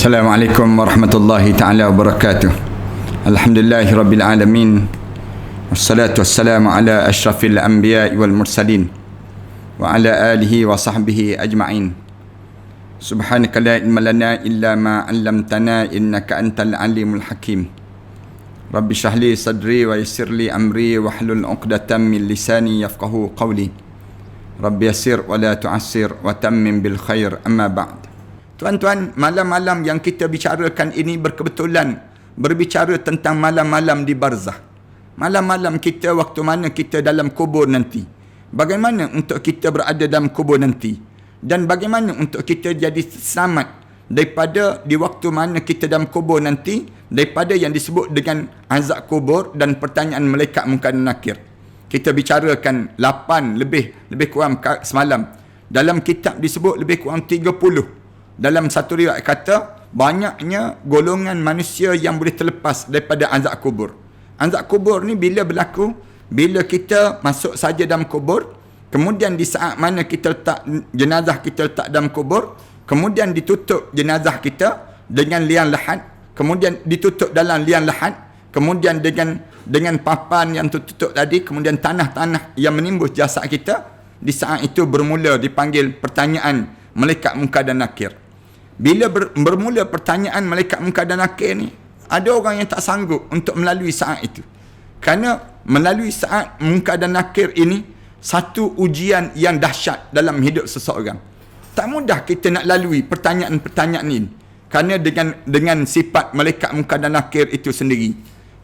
Assalamualaikum warahmatullahi taala wabarakatuh. Alhamdulillahi rabbil alamin. Wassalatu wassalamu ala asyrafil anbiya'i wal mursalin wa ala alihi wa sahbihi ajma'in. Subhanaka la ilma lana illa ma 'allamtana innaka antal alimul hakim. Rabbi shrah li sadri wa yassir li amri wa hlul 'uqdatam min lisani yafqahu qawli. Rabbi yassir wa la tu'assir wa tammim bil khair, amma ba'd. Tuan-tuan, malam-malam yang kita bicarakan ini berkebetulan berbicara tentang malam-malam di barzah. Malam-malam kita, waktu mana kita dalam kubur nanti. Bagaimana untuk kita berada dalam kubur nanti? Dan bagaimana untuk kita jadi selamat daripada di waktu mana kita dalam kubur nanti, daripada yang disebut dengan azab kubur dan pertanyaan malaikat Munkar dan Nakir. Kita bicarakan 8 lebih kurang semalam. Dalam kitab disebut lebih kurang 30. Dalam satu riwayat kata, banyaknya golongan manusia yang boleh terlepas daripada azab kubur. Azab kubur ni bila berlaku? Bila kita masuk saja dalam kubur, kemudian di saat mana kita letak jenazah kita letak dalam kubur, kemudian ditutup jenazah kita dengan liang lahat, kemudian ditutup dalam liang lahat, kemudian dengan papan yang tertutup tadi, kemudian tanah-tanah yang menimbus jasad kita, di saat itu bermula dipanggil pertanyaan malaikat Munkar dan Nakir. Bila bermula pertanyaan malaikat Munkar dan Nakir ni, ada orang yang tak sanggup untuk melalui saat itu. Kerana melalui saat Munkar dan Nakir ini satu ujian yang dahsyat dalam hidup seseorang. Tak mudah kita nak lalui pertanyaan-pertanyaan ini. Kerana dengan sifat malaikat Munkar dan Nakir itu sendiri.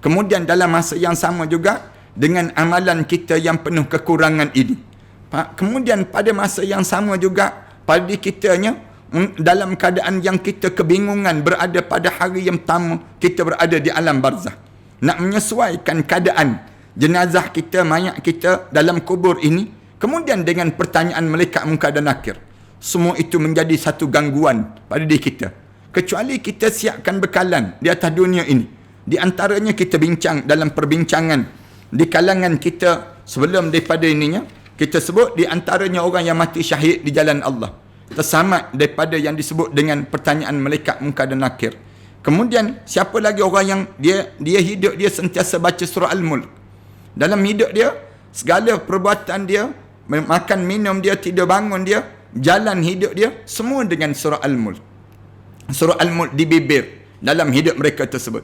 Kemudian dalam masa yang sama juga dengan amalan kita yang penuh kekurangan ini. Kemudian pada masa yang sama juga pada kitanya dalam keadaan yang kita kebingungan berada pada hari yang pertama kita berada di alam barzah. Nak menyesuaikan keadaan jenazah kita, mayat kita dalam kubur ini, kemudian dengan pertanyaan malaikat Munkar dan Nakir. Semua itu menjadi satu gangguan pada diri kita. Kecuali kita siapkan bekalan di atas dunia ini. Di antaranya kita bincang dalam perbincangan di kalangan kita sebelum daripada ininya, kita sebut di antaranya orang yang mati syahid di jalan Allah, terselamat daripada yang disebut dengan pertanyaan malaikat Munkar dan Nakir. Kemudian siapa lagi orang yang dia hidup dia sentiasa baca surah Al-Mulk. Dalam hidup dia, segala perbuatan dia, makan minum dia, tidur bangun dia, jalan hidup dia, semua dengan surah Al-Mulk. Surah Al-Mulk di bibir dalam hidup mereka tersebut.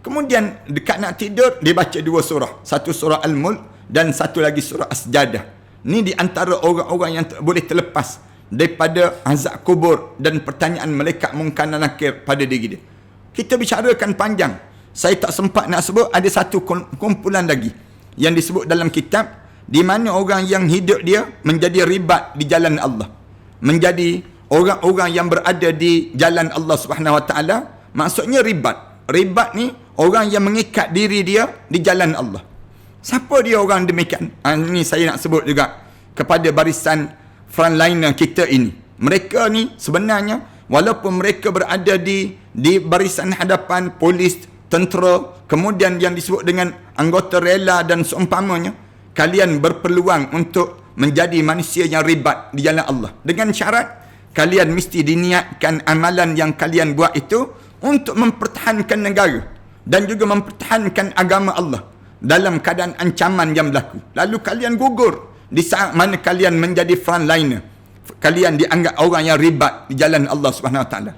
Kemudian dekat nak tidur, dia baca 2 surah. Satu surah Al-Mulk dan satu lagi surah As-Sajadah. Ni di antara orang-orang yang boleh terlepas daripada azab kubur dan pertanyaan malaikat Munkar dan Nakir pada diri dia. Kita bicarakan panjang. Saya tak sempat nak sebut, ada satu kumpulan lagi yang disebut dalam kitab, di mana orang yang hidup dia menjadi ribat di jalan Allah. Menjadi orang-orang yang berada di jalan Allah Subhanahu Wa Taala. Maksudnya ribat. Ribat ni orang yang mengikat diri dia di jalan Allah. Siapa dia orang demikian? Ini saya nak sebut juga kepada barisan frontliner kita ini. Mereka ni sebenarnya walaupun mereka berada di barisan hadapan polis, tentera, kemudian yang disebut dengan anggota rela dan seumpamanya, kalian berpeluang untuk menjadi manusia yang ribat di jalan Allah. Dengan syarat kalian mesti diniatkan amalan yang kalian buat itu untuk mempertahankan negara dan juga mempertahankan agama Allah dalam keadaan ancaman yang berlaku. Lalu kalian gugur di saat mana kalian menjadi frontliner. Kalian dianggap orang yang ribat di jalan Allah Subhanahu Wa Taala.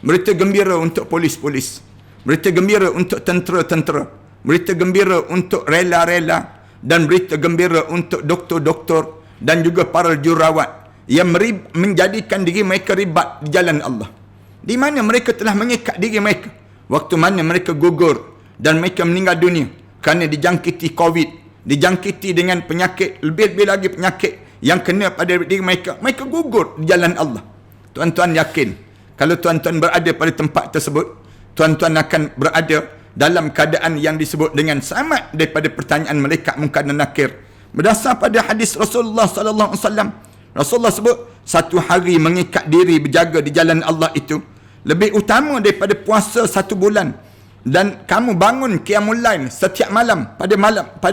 Berita gembira untuk polis-polis. Berita gembira untuk tentera-tentera. Berita gembira untuk rela-rela. Dan berita gembira untuk doktor-doktor dan juga para jurawat yang menjadikan diri mereka ribat di jalan Allah. Di mana mereka telah mengikat diri mereka waktu mana mereka gugur dan mereka meninggal dunia kerana dijangkiti COVID, dijangkiti dengan penyakit, lebih-lebih lagi penyakit yang kena pada diri mereka. Mereka gugur di jalan Allah. Tuan-tuan yakin, kalau tuan-tuan berada pada tempat tersebut, tuan-tuan akan berada dalam keadaan yang disebut dengan selamat daripada pertanyaan malaikat Munkar dan Nakir. Berdasar pada hadis Rasulullah sallallahu alaihi wasallam, Rasulullah sebut, satu hari mengikat diri berjaga di jalan Allah itu lebih utama daripada puasa 1 bulan. Dan kamu bangun qiyamul lail setiap malam pada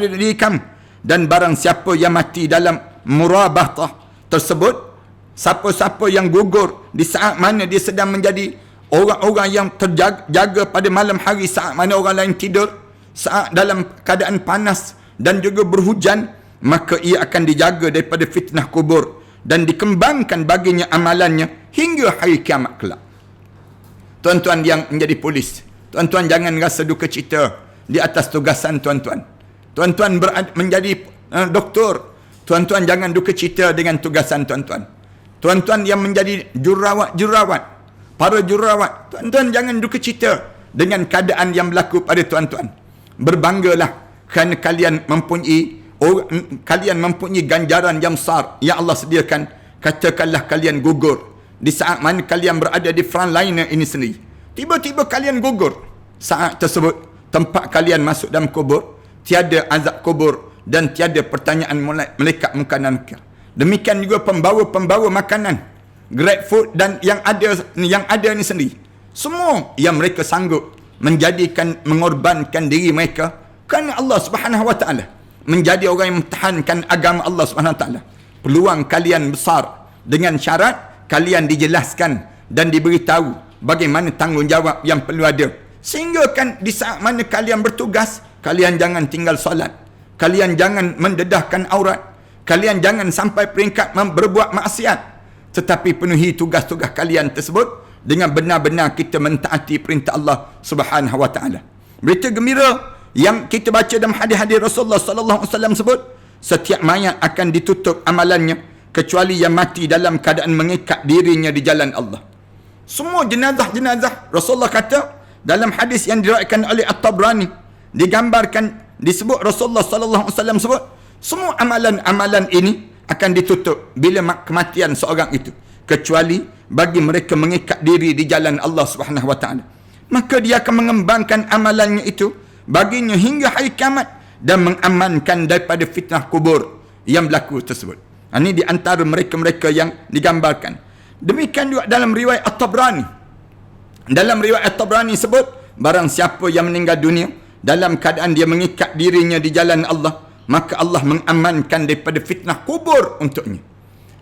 diri kamu. Dan barang siapa yang mati dalam murabatah tersebut, siapa-siapa yang gugur di saat mana dia sedang menjadi orang-orang yang terjaga pada malam hari saat mana orang lain tidur, saat dalam keadaan panas dan juga berhujan, maka ia akan dijaga daripada fitnah kubur dan dikembangkan baginya amalannya hingga hari kiamat kelak. Tuan-tuan yang menjadi polis, tuan-tuan jangan rasa duka cita di atas tugasan tuan-tuan. Tuan-tuan menjadi doktor, tuan-tuan jangan duka cita dengan tugasan tuan-tuan. Tuan-tuan yang menjadi jurawat, para jurawat, tuan-tuan jangan duka cita dengan keadaan yang berlaku pada tuan-tuan. Berbanggalah kerana kalian mempunyai ganjaran yang besar yang Allah sediakan. Katakanlah kalian gugur di saat mana kalian berada di front liner ini sendiri. Tiba-tiba kalian gugur. Saat tersebut tempat kalian masuk dalam kubur, tiada azab kubur dan tiada pertanyaan malaikat munkar dan nakir. Demikian juga pembawa-pembawa makanan, grab food dan yang ada ni sendiri. Semua yang mereka sanggup mengorbankan diri mereka kerana Allah Subhanahu Wa Taala, menjadi orang yang mempertahankan agama Allah Subhanahu Wa Taala. Peluang kalian besar dengan syarat kalian dijelaskan dan diberitahu bagaimana tanggungjawab yang perlu ada. Sehingga kan di saat mana kalian bertugas, kalian jangan tinggal solat, kalian jangan mendedahkan aurat, kalian jangan sampai peringkat berbuat maksiat, tetapi penuhi tugas-tugas kalian tersebut dengan benar-benar kita mentaati perintah Allah Subhanahu Wa Taala. Berita gembira yang kita baca dalam hadis-hadis Rasulullah sallallahu alaihi wasallam sebut, setiap mayat akan ditutup amalannya kecuali yang mati dalam keadaan mengikat dirinya di jalan Allah. Semua jenazah-jenazah, Rasulullah kata dalam hadis yang diriwayatkan oleh At-Tabrani, digambarkan, disebut Rasulullah sallallahu alaihi wasallam sebut, semua amalan-amalan ini akan ditutup bila kematian seorang itu, kecuali bagi mereka mengikat diri di jalan Allah Subhanahu Wa Taala. Maka dia akan mengembangkan amalannya itu baginya hingga hari kiamat dan mengamankan daripada fitnah kubur yang berlaku tersebut. Ini di antara mereka-mereka yang digambarkan. Demikian juga dalam riwayat At-Tabrani. Dalam riwayat At-Tabrani sebut, barang siapa yang meninggal dunia dalam keadaan dia mengikat dirinya di jalan Allah, maka Allah mengamankan daripada fitnah kubur untuknya.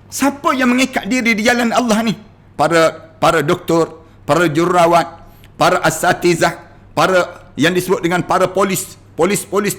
Siapa yang mengikat diri di jalan Allah ni? Para doktor, para jurawat, para asatizah, para yang disebut dengan para polis,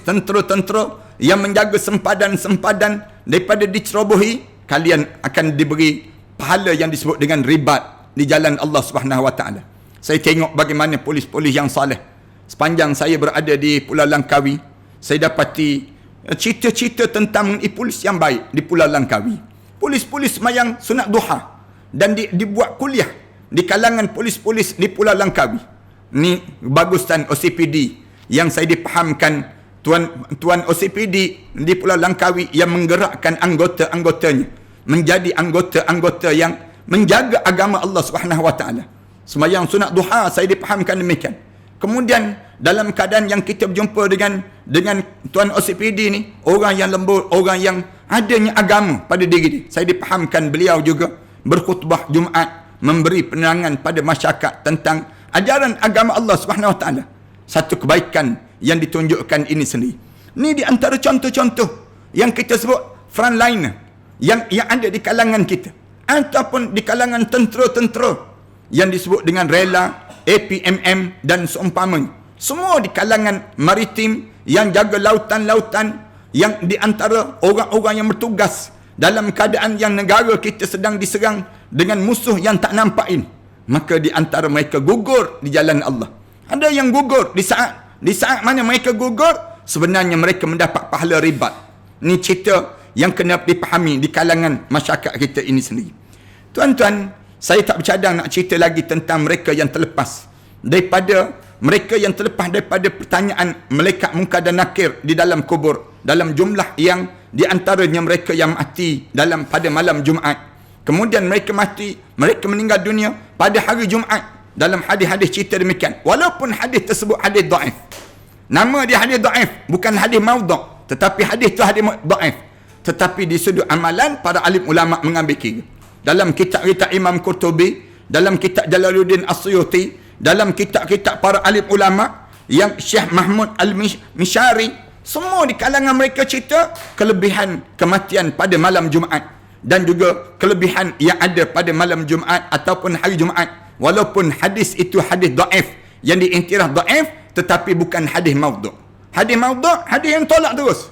tentera-tentera yang menjaga sempadan-sempadan daripada dicerobohi, kalian akan diberi pahala yang disebut dengan ribat di jalan Allah Subhanahu Wa Taala. Saya tengok bagaimana polis-polis yang saleh. Sepanjang saya berada di Pulau Langkawi, saya dapati cerita-cerita tentang polis yang baik di Pulau Langkawi. Polis-polis semayang sunat duha dan dibuat kuliah di kalangan polis-polis di Pulau Langkawi. Ni bagusan OCPD yang saya dipahamkan tuan OCPD di Pulau Langkawi yang menggerakkan anggota-anggotanya menjadi anggota-anggota yang menjaga agama Allah Subhanahu Wa Taala. Semayang sunat duha saya dipahamkan demikian. Kemudian dalam keadaan yang kita berjumpa dengan tuan OCPD ni, orang yang lembut, orang yang adanya agama pada diri dia. Saya dipahamkan beliau juga berkhutbah Jumaat, memberi penerangan pada masyarakat tentang ajaran agama Allah Subhanahu Wa Taala. Satu kebaikan yang ditunjukkan ini sendiri. Ini di antara contoh-contoh yang kita sebut frontliner yang ada di kalangan kita ataupun di kalangan tentera-tentera yang disebut dengan rela, APMM dan seumpamanya. Semua di kalangan maritim yang jaga lautan-lautan, yang di antara orang-orang yang bertugas dalam keadaan yang negara kita sedang diserang dengan musuh yang tak nampak ini. Maka di antara mereka gugur di jalan Allah. Ada yang gugur di saat mana mereka gugur, sebenarnya mereka mendapat pahala ribat. Ini cerita yang kena dipahami di kalangan masyarakat kita ini sendiri. Tuan-tuan, saya tak bercadang nak cerita lagi tentang mereka yang terlepas daripada pertanyaan malaikat munkar dan nakir di dalam kubur, dalam jumlah yang di antaranya mereka yang mati pada malam Jumaat. Kemudian mereka meninggal dunia pada hari Jumaat. Dalam hadis-hadis cerita demikian. Walaupun hadis tersebut hadis dhaif. Nama dia hadis dhaif, bukan hadis maudhu', tetapi hadis tu hadis dhaif. Tetapi di sudut amalan para alim ulama mengambil kira. Dalam kitab-kitab Imam Qurtubi, dalam kitab Jalaluddin As-Suyuti, dalam kitab-kitab para alim ulama yang Syekh Mahmud Al-Mishari, semua di kalangan mereka cerita kelebihan kematian pada malam Jumaat dan juga kelebihan yang ada pada malam Jumaat ataupun hari Jumaat walaupun hadis itu hadis dhaif yang diiktiraf dhaif, tetapi bukan hadis maudhu'. Hadis maudhu', hadis yang tolak terus.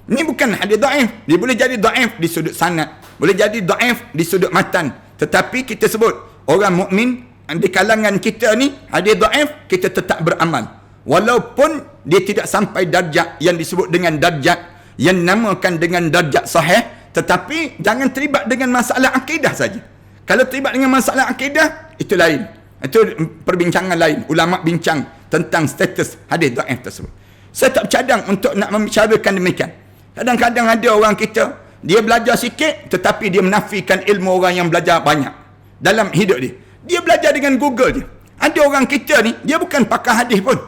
Ini bukan hadis dhaif. Dia boleh jadi dhaif di sudut sanad, boleh jadi dhaif di sudut matan. Tetapi kita sebut orang mukmin di kalangan kita ni hadis dhaif, kita tetap beramal. Walaupun dia tidak sampai darjat yang disebut dengan darjat yang namakan dengan darjat sahih, tetapi jangan terlibat dengan masalah akidah saja. Kalau terlibat dengan masalah akidah, itu lain. Itu perbincangan lain. Ulama bincang tentang status hadis dhaif tersebut. Saya tak bercadang untuk nak membicarakan demikian. Kadang-kadang ada orang kita, dia belajar sikit tetapi dia menafikan ilmu orang yang belajar banyak dalam hidup dia. Dia belajar dengan Google je. Ada orang kita ni, dia bukan pakar hadis pun,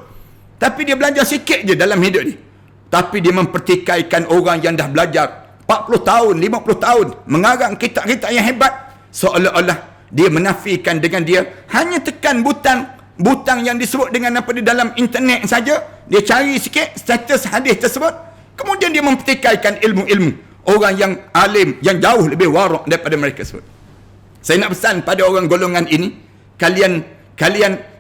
tapi dia belajar sikit je dalam hidup dia. Tapi dia mempertikaikan orang yang dah belajar 40 tahun, 50 tahun, mengarang kitab-kitab yang hebat, seolah-olah dia menafikan dengan dia hanya tekan butang yang disebut dengan apa di dalam internet saja. Dia cari sikit status hadis tersebut, kemudian dia mempertikaikan ilmu-ilmu orang yang alim, yang jauh lebih warak daripada mereka sebut. Saya nak pesan pada orang golongan ini, kalian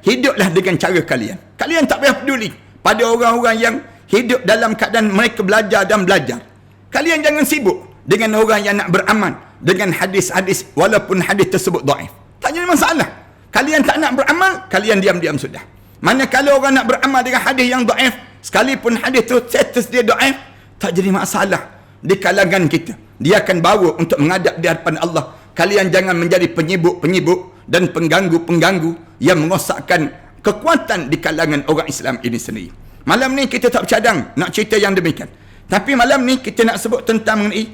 hiduplah dengan cara kalian. Kalian tak payah peduli pada orang-orang yang hidup dalam keadaan mereka belajar dan belajar. Kalian jangan sibuk dengan orang yang nak beramal dengan hadis-hadis walaupun hadis tersebut dhaif. Tak jadi masalah. Kalian tak nak beramal, kalian diam-diam sudah. Manakala orang nak beramal dengan hadis yang dhaif, sekalipun hadis tu status dia dhaif, tak jadi masalah di kalangan kita. Dia akan bawa untuk menghadap di hadapan Allah. Kalian jangan menjadi penyibuk-penyibuk dan pengganggu-pengganggu yang merosakkan kekuatan di kalangan orang Islam ini sendiri. Malam ni kita tak bercadang nak cerita yang demikian. Tapi malam ni kita nak sebut tentang mengenai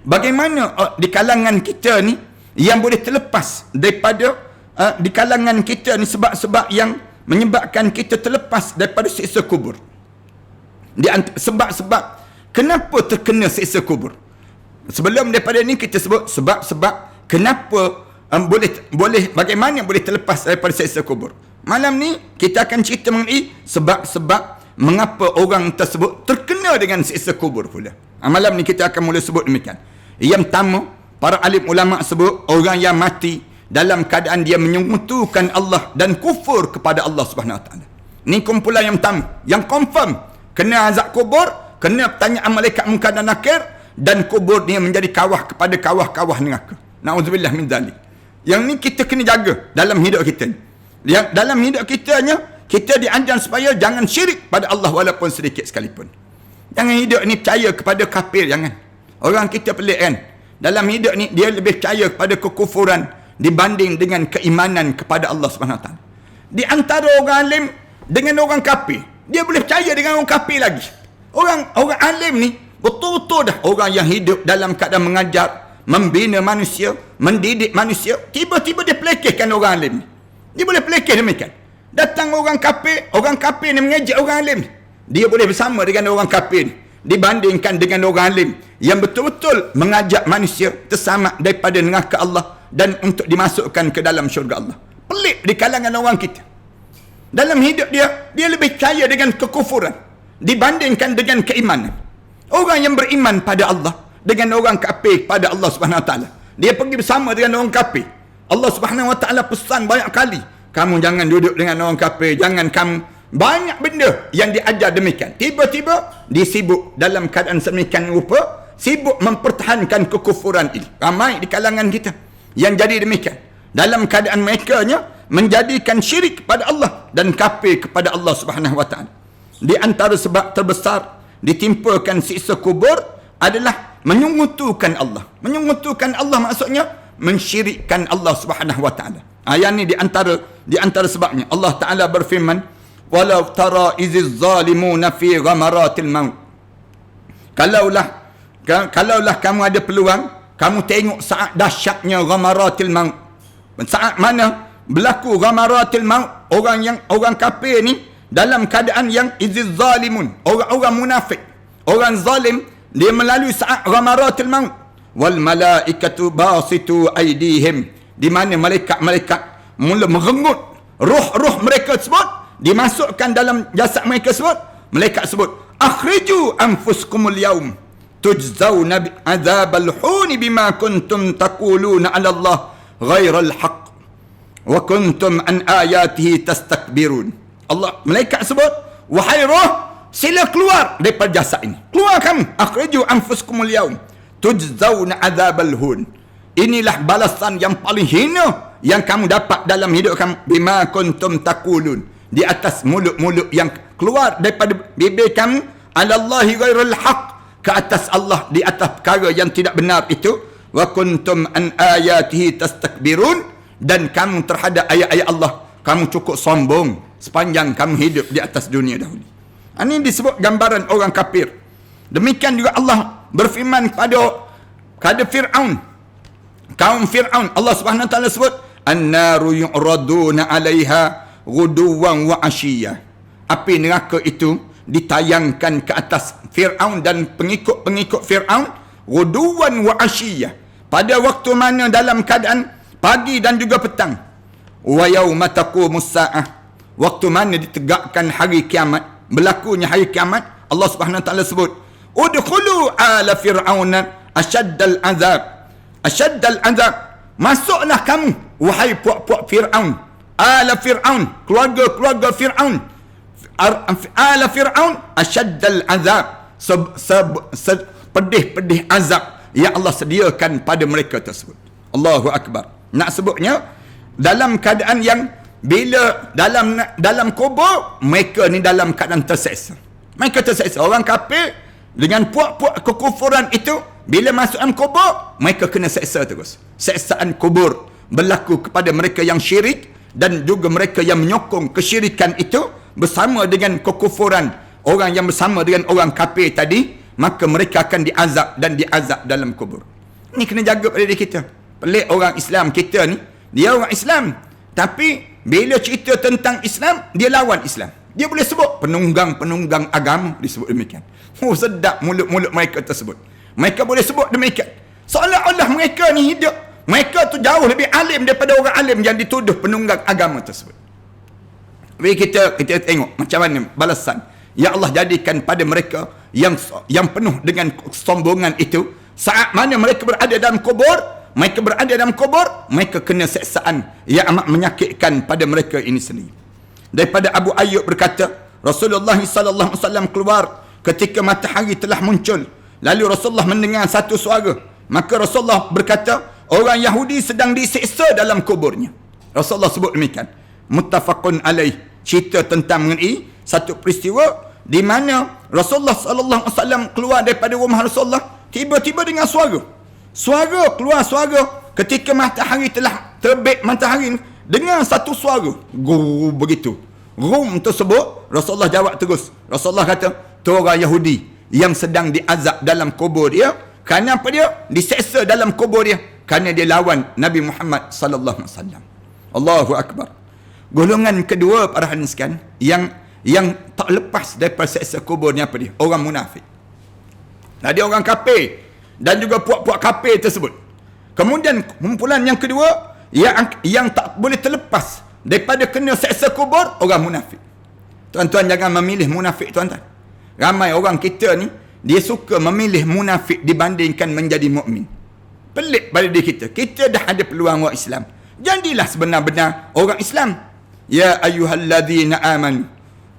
bagaimana di kalangan kita ni yang boleh terlepas daripada di kalangan kita ni sebab-sebab yang menyebabkan kita terlepas daripada siksa kubur. Sebab-sebab kenapa terkena siksa kubur. Sebelum daripada ini kita sebut sebab-sebab kenapa boleh bagaimana boleh terlepas daripada siksa kubur. Malam ni kita akan cerita mengenai sebab-sebab mengapa orang tersebut terkena dengan siksa kubur pula. Malam ni kita akan mula sebut demikian. Yang pertama, para alim ulama sebut orang yang mati dalam keadaan dia menyekutukan Allah dan kufur kepada Allah Subhanahu Wa Taala. Ni kumpulan yang pertama, yang confirm kena azab kubur, kena pertanyaan malaikat munkar dan nakir, dan kubur dia menjadi kawah kepada kawah-kawah neraka. Nauzubillah min dzalik. Yang ni kita kena jaga dalam hidup kita. Yang dalam hidup kita diajar supaya jangan syirik pada Allah walaupun sedikit sekalipun. Jangan hidup ni percaya kepada kafir, jangan. Orang kita pelik kan. Dalam hidup ni dia lebih percaya kepada kekufuran dibanding dengan keimanan kepada Allah Subhanahu Wa Taala. Di antara orang alim dengan orang kafir, dia boleh percaya dengan orang kafir lagi. Orang alim ni betul-betul dah orang yang hidup dalam keadaan mengajar, membina manusia, mendidik manusia. Tiba-tiba dia pelekehkan orang alim ni. Dia boleh pelekeh demikian. Datang orang kafir ni mengejek orang alim ni. Dia boleh bersama dengan orang kafir ni dibandingkan dengan orang alim yang betul-betul mengajak manusia tersamak daripada neraka Allah dan untuk dimasukkan ke dalam syurga Allah. Pelik di kalangan orang kita. Dalam hidup dia lebih percaya dengan kekufuran dibandingkan dengan keimanan. Orang yang beriman pada Allah dengan orang kafir pada Allah Subhanahu Wa Taala, dia pergi bersama dengan orang kafir. Allah Subhanahu Wa Taala pesan banyak kali, kamu jangan duduk dengan orang kafir, jangan kamu, banyak benda yang diajar demikian. Tiba-tiba disibuk dalam keadaan sedemikian rupa, sibuk mempertahankan kekufuran ini. Ramai di kalangan kita yang jadi demikian. Dalam keadaan mereka menjadikan syirik kepada Allah dan kafir kepada Allah Subhanahu Wa Taala. Di antara sebab terbesar ditimpakan siksa kubur adalah menyekutukan Allah. Menyekutukan Allah maksudnya mensyirikkan Allah Subhanahu Wa Taala. Ayat ni di antara sebabnya Allah Taala berfirman, "Walau tara iziz zalimuna fi ghamaratil maut." Kalaulah kamu ada peluang, kamu tengok saat dahsyatnya ghamaratil maut. Saat mana berlaku ghamaratil maut, orang kafir ni dalam keadaan yang iziz zalimun, orang-orang munafik, orang zalim, dia melalui saat ghamaratil maut. Wal malaikatu basitu aydihim, di mana malaikat-malaikat mula merenggut roh-roh mereka tersebut, dimasukkan dalam jasad mereka tersebut. Malaikat sebut, akhriju anfusakumul yaum tujzauna adzabal huni bima kuntum taquluna 'ala Allah ghairal haqq. Wa kuntum an ayatihi tastakbirun. Allah, malaikat sebut, wahai roh, sila keluar daripada jasad ini. Keluar kamu. Akhriju anfusakumul yaum tujzauna adzabal hun. Inilah balasan yang paling hina yang kamu dapat dalam hidup kamu. Bima kuntum taqulun. Di atas mulut-mulut yang keluar daripada bibir kamu. Alallahi ghairul haq. Ke atas Allah, di atas perkara yang tidak benar itu. Wa kuntum an ayatihi tastakbirun. Dan kamu terhadap ayat-ayat Allah, kamu cukup sombong sepanjang kamu hidup di atas dunia dahulu. Ini disebut gambaran orang kafir. Demikian juga Allah berfirman kepada Fir'aun. Kaum Fir'aun, Allah Subhanahu Wa Taala sebut, an-naru yu'raduna 'alaiha ghuduwan wa 'ashiyya. Api neraka itu ditayangkan ke atas Fir'aun dan pengikut-pengikut Fir'aun ghuduwan wa 'ashiyya. Pada waktu mana dalam keadaan pagi dan juga petang. Wa yauma taqumus saah. Waktu mana ditegakkan hari kiamat, berlakunya hari kiamat, Allah Subhanahu Wa Taala sebut, udkhulu ala fir'auna asyaddal azab. Asyaddal azab. Masuklah kamu wahai puak-puak Fir'aun. Ala Fir'aun, keluarga-keluarga Fir'aun. Ala Fir'aun asyaddal azab. Pedih-pedih azab yang Allah sediakan pada mereka tersebut. Allahu akbar. Nak sebutnya dalam keadaan yang bila dalam kubur, mereka ni dalam keadaan terseksa. Mereka terseksa. Orang kafir dengan puak-puak kekufuran itu, bila masuk dalam kubur, mereka kena seksa terus. Seksaan kubur berlaku kepada mereka yang syirik dan juga mereka yang menyokong kesyirikan itu bersama dengan kekufuran orang yang bersama dengan orang kafir tadi, maka mereka akan diazab dan diazab dalam kubur. Ini kena jaga pada diri kita. Pelik orang Islam kita ni, dia orang Islam, tapi bila cerita tentang Islam, dia lawan Islam. Dia boleh sebut penunggang-penunggang agama, disebut demikian. Oh, sedap mulut-mulut mereka tersebut. Mereka boleh sebut demikian. Seolah-olah mereka ni hidup, mereka tu jauh lebih alim daripada orang alim yang dituduh penunggang agama tersebut. Jadi kita tengok macam mana balasan yang Allah jadikan pada mereka yang penuh dengan kesombongan itu. Saat mana mereka berada dalam kubur, mereka kena seksaan yang amat menyakitkan pada mereka ini sendiri. Daripada Abu Ayyub berkata, Rasulullah sallallahu alaihi wasallam keluar ketika matahari telah muncul. Lalu Rasulullah mendengar satu suara. Maka Rasulullah berkata, orang Yahudi sedang disiksa dalam kuburnya. Rasulullah sebut demikian. Muttafaqun alaih. Cerita tentang mengenai satu peristiwa di mana Rasulullah sallallahu alaihi wasallam keluar daripada rumah Rasulullah, tiba-tiba dengan suara keluar ketika matahari telah terbit matahari, dengar satu suara begitu. Rum tersebut, Rasulullah jawab terus. Rasulullah kata, tu orang Yahudi yang sedang diazab dalam kubur dia. Kerana apa dia? Diseksa dalam kubur dia. Kerana dia lawan Nabi Muhammad sallallahu alaihi wasallam. Allahu akbar. Golongan kedua para hadirin sekalian yang tak lepas daripada seksa kubur ni apa dia? Orang munafik. Nah, dia orang kafir dan juga puak-puak kafir tersebut. Kemudian kumpulan yang kedua yang tak boleh terlepas daripada kena seksa kubur, orang munafik. Tuan-tuan jangan memilih munafik, tuan-tuan. Ramai orang kita ni, dia suka memilih munafik dibandingkan menjadi mukmin. Pelik pada diri kita. Kita dah ada peluang orang Islam. Jadilah sebenar-benar orang Islam. Ya ayyuhalladzina amanu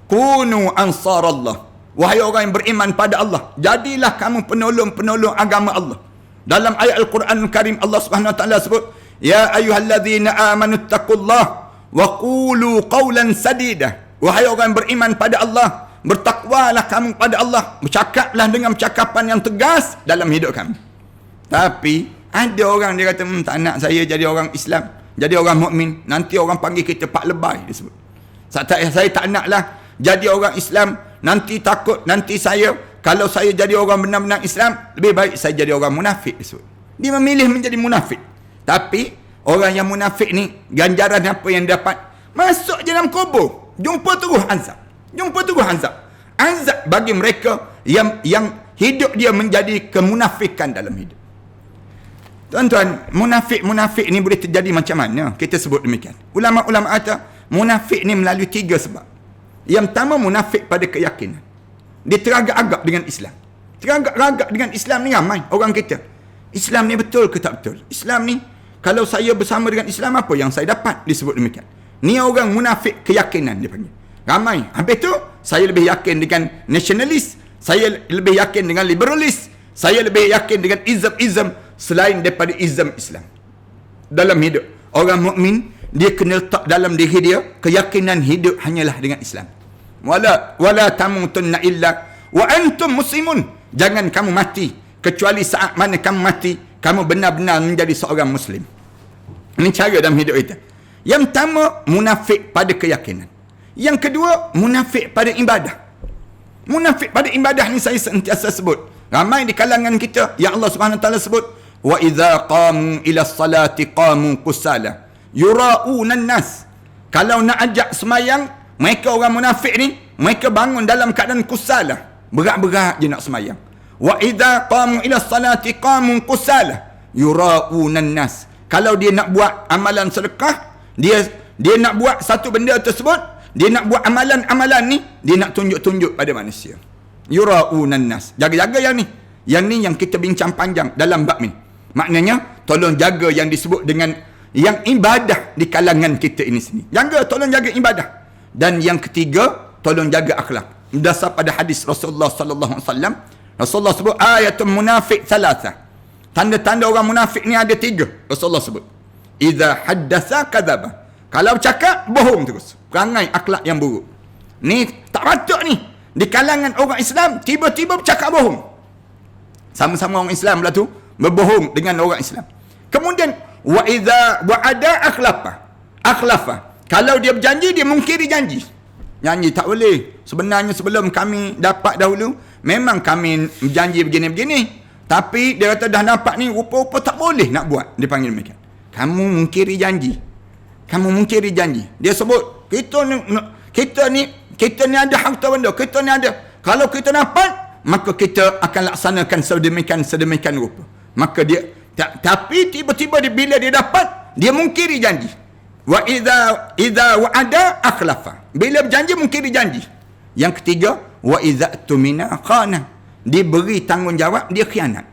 kunu ansarallah. Wahai orang yang beriman pada Allah, jadilah kamu penolong-penolong agama Allah. Dalam ayat Al-Quran Al-Karim, Allah Subhanahu Wa Taala sebut, ya ayyuhalladzina amanu taqullah wa qulu qawlan sadida. Wahai orang yang beriman pada Allah, bertakwalah kamu pada Allah, bercakaplah dengan percakapan yang tegas dalam hidup kamu. Tapi ada orang dia kata, tak nak saya jadi orang Islam, jadi orang mukmin, nanti orang panggil kita pak lebay, dia sebut. Saya tak naklah jadi orang Islam, nanti takut nanti saya, kalau saya jadi orang benar-benar Islam, lebih baik saya jadi orang munafik, dia sebut. Dia memilih menjadi munafik. Tapi orang yang munafik ni, ganjaran apa yang dapat? Masuk je dalam kubur, jumpa terus azab. Azab bagi mereka yang hidup dia menjadi kemunafikan dalam hidup. Tuan-tuan, munafik ni boleh terjadi macam mana? Kita sebut demikian. Ulama-ulama kata, munafik ni melalui 3 sebab. Yang pertama, munafik pada keyakinan. Dia teragak-agak dengan Islam. Teragak-agak dengan Islam ni ramai orang kita. Islam ni betul ke tak betul? Islam ni Kalau saya bersama dengan Islam, apa yang saya dapat? Disebut demikian. Ni orang munafik keyakinan dia panggil. Ramai. Habis tu, saya lebih yakin dengan nasionalis, saya lebih yakin dengan liberalis, saya lebih yakin dengan ism selain daripada ism Islam. Dalam hidup, orang mukmin dia kena letak dalam diri dia keyakinan hidup hanyalah dengan Islam. Wala tamutunna illa wa antum muslimun. Jangan kamu mati kecuali saat mana kamu mati, kamu benar-benar menjadi seorang muslim. Ini cara dalam hidup kita. Yang pertama, munafik pada keyakinan. Yang kedua, munafik pada ibadah. Munafik pada ibadah ni saya sentiasa sebut. Ramai di kalangan kita yang Allah Subhanahu Wa Taala sebut, wa idza qamu ila salati qamu kusala yura'una nas. Kalau nak ajak semayang, mereka orang munafik ni, mereka bangun dalam keadaan kusala, berat-berat je nak semayang. Wa idza qamu ila salati qamu kusala yura'una nas. Kalau dia nak buat amalan sedekah, dia nak buat satu benda tersebut, dia nak buat amalan-amalan ni, dia nak tunjuk-tunjuk pada manusia. Yura'una nas. Jaga-jaga yang ni. Yang ni yang kita bincang panjang dalam bab ni. Maknanya, tolong jaga yang disebut dengan yang ibadah di kalangan kita ini sini. Tolong jaga ibadah. Dan yang ketiga, tolong jaga akhlak. Berdasar pada hadis Rasulullah sallallahu alaihi wasallam, Rasulullah sebut ayatul munafiq thalatha. Tanda-tanda orang munafik ni ada 3. Rasulullah sebut. Idza haddatsa kadzaba. Kalau cakap, bohong terus. Perangai akhlak yang buruk. Ni tak patut ni. Di kalangan orang Islam, tiba-tiba bercakap bohong. Sama-sama orang Islam lah tu, berbohong dengan orang Islam. Kemudian, wa idza wa'ada akhlafa. Kalau dia berjanji, dia mungkiri janji. Janji tak boleh. Sebenarnya sebelum kami dapat dahulu, memang kami berjanji begini-begini. Tapi dia kata dah dapat ni, rupa-rupa tak boleh nak buat. Dia panggil demikian. Kamu mungkiri janji. Dia sebut, kita ni ada harta benda. Kita ni ada. Kalau kita dapat, maka kita akan laksanakan sedemikian rupa. Maka dia, tapi tiba-tiba bila dia dapat, dia mungkiri janji. Wa idza wa'ada akhlafa. Bila berjanji, mungkiri janji. Yang ketiga, wa idza tumina khana. Dia beri tanggungjawab, dia khianat.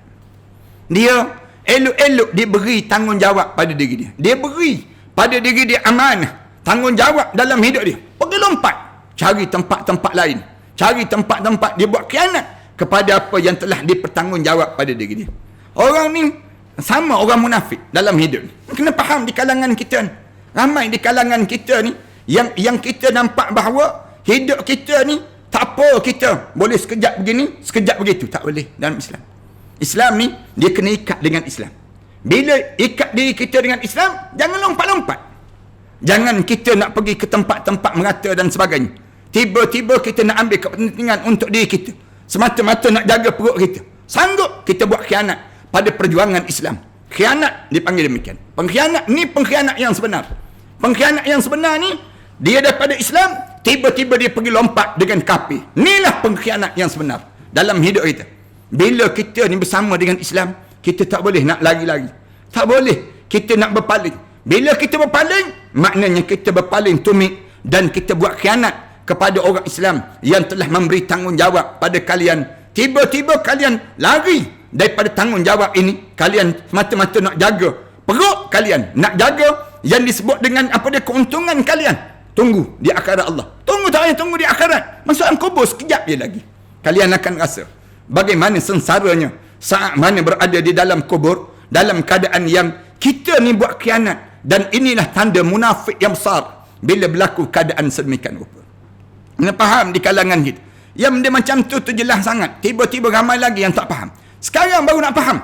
Dia elok-elok dia beri tanggungjawab pada diri dia. Dia beri pada diri dia amanah, tanggungjawab dalam hidup dia. Pergi lompat, cari tempat-tempat lain. Cari tempat-tempat dia buat khianat kepada apa yang telah dipertanggungjawab pada diri dia. Orang ni sama orang munafik dalam hidup ni. Kena faham di kalangan kita ni. Ramai di kalangan kita ni yang kita nampak bahawa hidup kita ni tak apa, kita boleh sekejap begini, sekejap begitu. Tak boleh dalam Islam. Islam ni, dia kena ikat dengan Islam. Bila ikat diri kita dengan Islam, jangan lompat-lompat. Jangan kita nak pergi ke tempat-tempat merata dan sebagainya. Tiba-tiba kita nak ambil kepentingan untuk diri kita. Semata-mata nak jaga perut kita. Sanggup kita buat khianat pada perjuangan Islam. Khianat dipanggil demikian. Pengkhianat ni pengkhianat yang sebenar. Pengkhianat yang sebenar ni, dia daripada Islam, tiba-tiba dia pergi lompat dengan kafir. Inilah pengkhianat yang sebenar dalam hidup kita. Bila kita ni bersama dengan Islam, kita tak boleh nak lari-lari. Tak boleh kita nak berpaling. Bila kita berpaling, maknanya kita berpaling tumit dan kita buat khianat kepada orang Islam yang telah memberi tanggungjawab pada kalian. Tiba-tiba kalian lari daripada tanggungjawab ini. Kalian semata-mata nak jaga perut kalian, nak jaga yang disebut dengan apa dia, keuntungan kalian. Tunggu di akhirat Allah. Tunggu tak payah tunggu di akhirat. Masuk dalam kubur sekejap je lagi. Kalian akan rasa bagaimana sengsaranya saat mana berada di dalam kubur, dalam keadaan yang kita ni buat khianat. Dan inilah tanda munafik yang besar bila berlaku keadaan sedemikian rupa. Kena faham di kalangan kita. Yang benda macam tu jelas sangat. Tiba-tiba ramai lagi yang tak faham. Sekarang baru nak faham.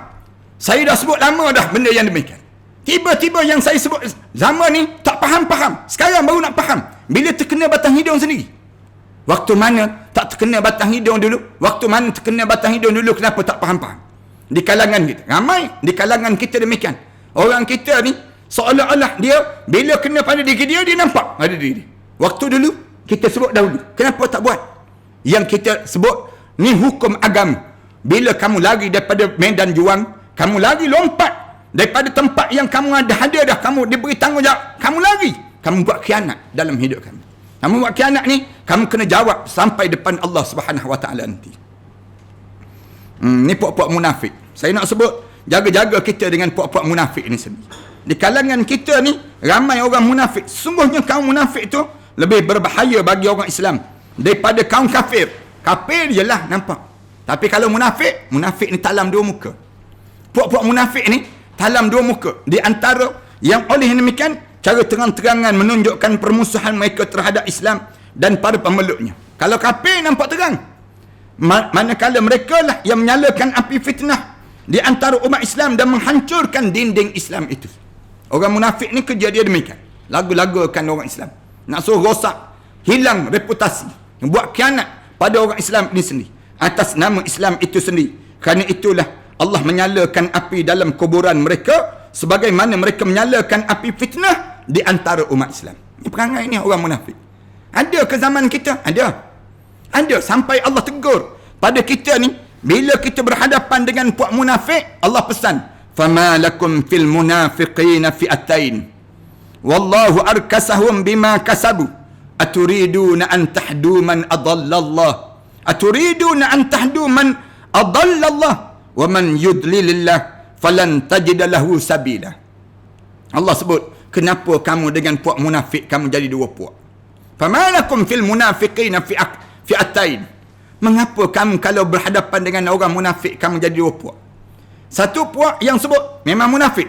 Saya dah sebut lama dah benda yang demikian. Tiba-tiba yang saya sebut zaman ni tak faham-faham. Sekarang baru nak faham. Bila terkena batang hidung sendiri. Waktu mana tak terkena batang hidung dulu? Waktu mana terkena batang hidung dulu, kenapa tak faham-faham? Di kalangan kita. Ramai di kalangan kita demikian. Orang kita ni seolah-olah dia bila kena pada diri dia, dia nampak pada diri dia. Waktu dulu kita sebut dahulu. Kenapa tak buat? Yang kita sebut ni hukum agama. Bila kamu lari daripada medan juang, kamu lari lompat daripada tempat yang kamu ada dah, kamu diberi tanggungjawab, kamu lari, kamu buat khianat dalam hidup kamu. Kamu buat khianat ni, kamu kena jawab sampai depan Allah Subhanahu Wa Taala nanti. Ni puak-puak munafik. Saya nak sebut, jaga-jaga kita dengan puak-puak munafik ni sendiri. di kalangan kita ni ramai orang munafik. Sungguhnya kaum munafik tu lebih berbahaya bagi orang Islam daripada kaum kafir. Kafir jelah nampak. Tapi kalau munafik ni talam dua muka. Puak-puak munafik ni talam dua muka. Di antara yang oleh demikian cara terang-terangan menunjukkan permusuhan mereka terhadap Islam dan para pemeluknya. Kalau kafir nampak terang. Manakala mereka lah yang menyalakan api fitnah di antara umat Islam dan menghancurkan dinding Islam itu. Orang munafik ni kerja dia demikian. Lagu-lagukan orang Islam. Nak suruh rosak, hilang reputasi, buat khianat pada orang Islam ini sendiri atas nama Islam itu sendiri. Kerana itulah Allah menyalakan api dalam kuburan mereka sebagaimana mereka menyalakan api fitnah di antara umat Islam. Ini perangai ni orang munafik. Ada ke zaman kita? Ada sampai Allah tegur pada kita ni bila kita berhadapan dengan puak munafik. Allah pesan, "Fama lakum fil munafiqina fi'atain wallahu arkasahum bima kasabu aturiduna an tahdu man adallallah aturiduna an tahdu man adallallah wa man yudlilillah falan tajid lahu sabila." Allah sebut, kenapa kamu dengan puak munafik kamu jadi dua puak? Fama lakum fil munafiqina fi'atain. Mengapa kamu kalau berhadapan dengan orang munafik kamu jadi dua puak? Satu puak yang sebut memang munafik.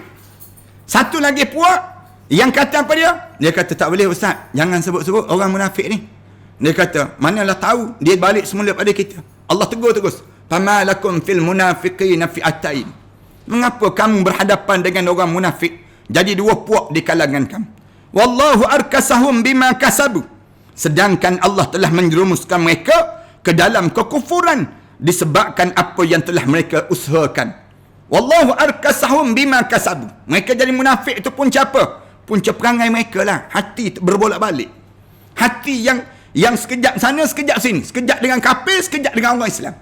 Satu lagi puak yang kata apa dia? Dia kata, tak boleh ustaz, jangan sebut-sebut orang munafik ni. Dia kata, manalah tahu dia balik semula pada kita. Allah tegur terus, "Fama lakum fil munafiqina fi'atain." Mengapa kamu berhadapan dengan orang munafik jadi dua puak di kalangan kamu? Wallahu arkasahum bima kasabu. Sedangkan Allah telah menjerumuskan mereka ke dalam kekufuran disebabkan apa yang telah mereka usahakan. Wallahu arkasahum bima kasabu. Mereka jadi munafik itu punca apa? Punca perangai mereka lah. Hati berbolak-balik. Hati yang sekejap sana, sekejap sini. Sekejap dengan kafir, sekejap dengan orang Islam.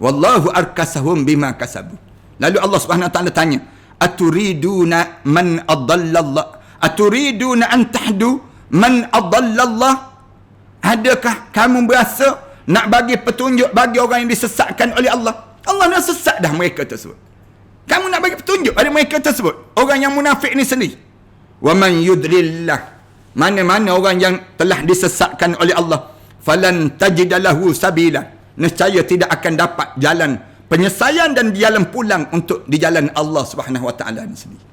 Wallahu arkasahum bima kasabu. Lalu Allah Subhanahu Wa Taala tanya, "Aturiduna man adallallah? Aturiduna an tahdu man adallallah?" Adakah kamu berasa nak bagi petunjuk bagi orang yang disesatkan oleh Allah? Allah nak sesat dah mereka tersebut. Kamu nak bagi petunjuk pada mereka tersebut. Orang yang munafik ni sendiri. Wa man yudlillah. Mana-mana orang yang telah disesatkan oleh Allah, falan tajidalahu sabila. Nescaya tidak akan dapat jalan penyelesaian dan jalan pulang untuk di jalan Allah Subhanahu Wa Taala ni sendiri.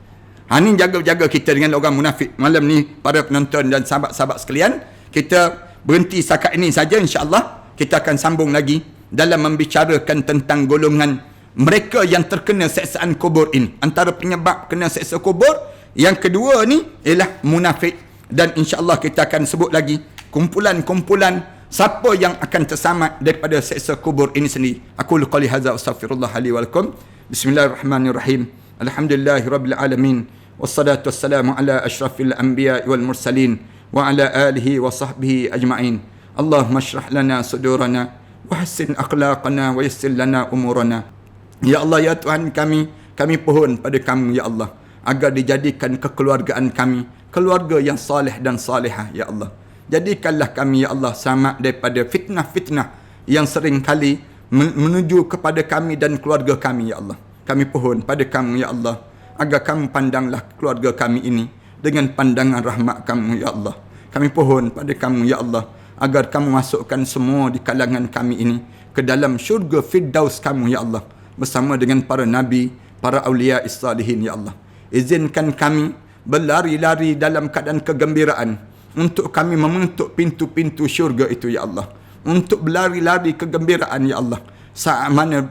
Ini jaga-jaga kita dengan orang munafik. Malam ni para penonton dan sahabat-sahabat sekalian, kita berhenti setakat ini saja, insya-Allah. Kita akan sambung lagi dalam membicarakan tentang golongan mereka yang terkena seksaan kubur ini. Antara penyebab kena seksa kubur yang kedua ni ialah munafik. Dan insya-Allah kita akan sebut lagi kumpulan-kumpulan siapa yang akan terselamat daripada seksa kubur ini sendiri. Aku qouli hadza astaghfirullah li wa lakum. Bismillahirrahmanirrahim. Alhamdulillahirabbil alamin. Wassalatu wassalamu ala asyrafil anbiya'i wal mursalin wa ala alihi wa sahbihi ajma'in. Allahumma shrah lana sudurana wa hassin akhlaqana wa yassir lana umurana. Ya Allah, ya Tuhan kami pohon pada kamu ya Allah, agar dijadikan kekeluargaan kami keluarga yang saleh dan salihah ya Allah. Jadikanlah kami ya Allah selamat daripada fitnah-fitnah yang sering kali menuju kepada kami dan keluarga kami ya Allah. Kami pohon pada kamu ya Allah, agar kamu pandanglah keluarga kami ini dengan pandangan rahmat kamu ya Allah. Kami pohon pada kamu ya Allah, agar kamu masukkan semua di kalangan kami ini ke dalam syurga Firdaus kamu ya Allah, bersama dengan para nabi, para awliya salihin ya Allah. Izinkan kami berlari-lari dalam keadaan kegembiraan untuk kami membentuk pintu-pintu syurga itu ya Allah. Untuk berlari-lari kegembiraan ya Allah, saat mana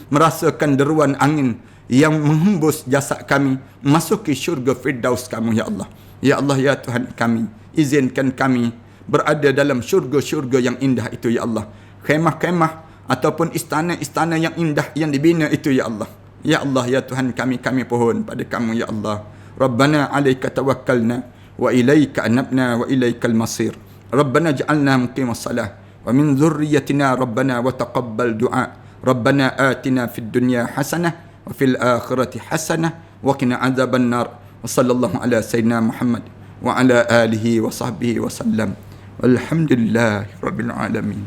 merasakan deruan angin yang menghembus jasad kami masuki syurga Firdaus kamu ya Allah. Ya Allah ya Tuhan kami, izinkan kami berada dalam syurga-syurga yang indah itu ya Allah. Khemah-khemah ataupun istana-istana yang indah yang dibina itu ya Allah. Ya Allah ya Tuhan kami pohon pada kamu ya Allah. Rabbana alaika tawakkalna wa ilaika anabna wa ilaikal masir. Rabbana ja'alna muqimas salah wa min dhurriyyatina rabbana wa taqabbal du'a. Rabbana atina fid dunya hasanah wa fil akhirati hasanah wa qina adzaban nar. Wa sallallahu ala sayyidina Muhammad wa ala alihi wa sahbihi wa sallam. Walhamdulillahi rabbil alamin.